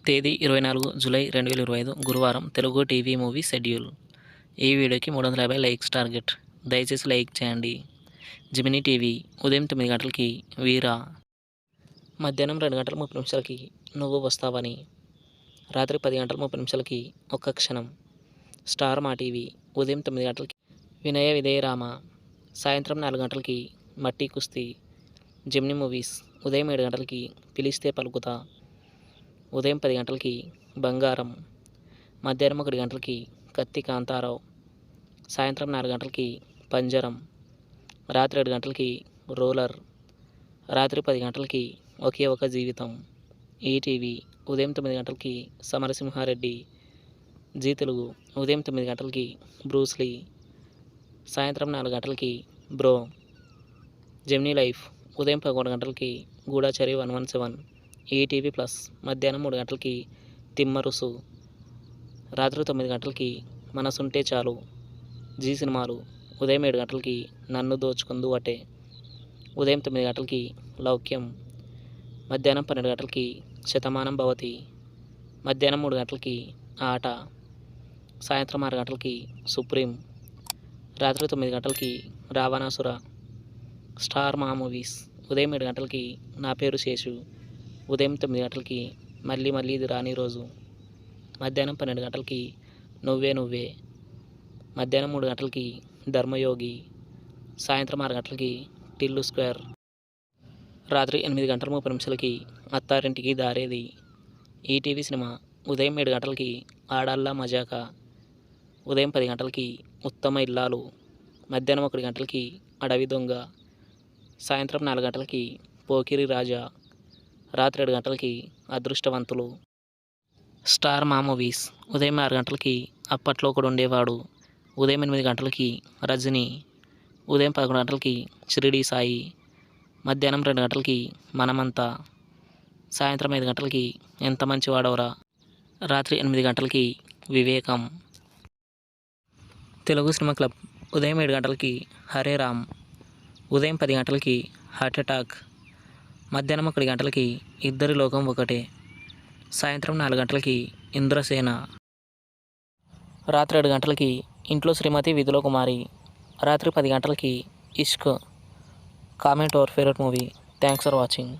తేదీ 24 జూలై 2025 గురువారం. Telugu TV movie schedule. ఈ వీడియోకి 350 లైక్స్ టార్గెట్. దయచేసి లైక్ చేయండి. జెమినీ టీవీ ఉదయం 9 గంటలకి వీర, మధ్యాహ్నం 2 గంటల 30 నిమిషాలకి నువ్వు వస్తావని, రాత్రి 10 గంటల 30 నిమిషాలకి ఒక్క క్షణం. స్టార్ మా టీవీ ఉదయం 9 గంటలకి వినయ విధేయ రామ, సాయంత్రం 4 గంటలకి మట్టి కుస్తీ. జెమినీ మూవీస్ ఉదయం 7 గంటలకి పిలిస్తే పలుకుతా, ఉదయం 10 గంటలకి బంగారం, మధ్యాహ్నం 1 గంటలకి కత్తి కాంతారావు, సాయంత్రం 4 గంటలకి పంజరం, రాత్రి 7 గంటలకి రోలర్, రాత్రి 10 గంటలకి ఒకే ఒక జీవితం. ఈటీవీ ఉదయం 9 గంటలకి సమరసింహారెడ్డి. జీ తెలుగు ఉదయం 9 గంటలకి బ్రూస్లీ, సాయంత్రం 4 గంటలకి బ్రో. జెమినీ లైఫ్ ఉదయం 11 గంటలకి గూఢాచారి 117. ఈటీవీ ప్లస్ మధ్యాహ్నం 3 గంటలకి తిమ్మరుసు, రాత్రి 9 గంటలకి మనసుంటే చాలు. జీ సినిమాలు ఉదయం 7 గంటలకి నన్ను దోచుకుందు అటే, ఉదయం 9 గంటలకి లౌక్యం, మధ్యాహ్నం 12 గంటలకి శతమానం భవతి, మధ్యాహ్నం 3 గంటలకి ఆట, సాయంత్రం 6 గంటలకి సుప్రీం, రాత్రి 9 గంటలకి రావణాసుర. స్టార్ మా మూవీస్ ఉదయం 7 గంటలకి నా పేరు శేషు, ఉదయం 9 గంటలకి మళ్ళీ మళ్ళీ ఇది రాని రోజు, మధ్యాహ్నం 12 గంటలకి నువ్వే నువ్వే, మధ్యాహ్నం 3 గంటలకి ధర్మయోగి, సాయంత్రం 6 గంటలకి టిల్లు స్క్వేర్, రాత్రి 8 గంటల 30 నిమిషాలకి అత్తారింటికి దారేది. ఈటీవీ సినిమా ఉదయం 7 గంటలకి ఆడాల్లా మజాకా, ఉదయం 10 గంటలకి ఉత్తమ ఇల్లాలు, మధ్యాహ్నం 1 గంటలకి అడవి దొంగ, సాయంత్రం 4 గంటలకి పోకిరి రాజా, రాత్రి 7 గంటలకి అదృష్టవంతులు. స్టార్ మా మూవీస్ ఉదయం 6 గంటలకి అప్పట్లో ఒకడు ఉండేవాడు, ఉదయం 8 గంటలకి రజనీ, ఉదయం 11 గంటలకి షిరిడి సాయి, మధ్యాహ్నం 2 గంటలకి మనమంతా, సాయంత్రం 5 గంటలకి ఎంత మంచివాడవరా, రాత్రి 8 గంటలకి వివేకం. తెలుగు సినిమా క్లబ్ ఉదయం 7 గంటలకి హరే రామ్, ఉదయం 10 గంటలకి హార్ట్ అటాక్, మధ్యాహ్నం 1 గంటలకి ఇద్దరి లోకం ఒకటే, సాయంత్రం 4 గంటలకి ఇంద్రసేన, రాత్రి 7 గంటలకి ఇంట్లో శ్రీమతి విధుల కుమారి, రాత్రి 10 గంటలకి Ishq. Comment our favourite movie. Thanks for watching.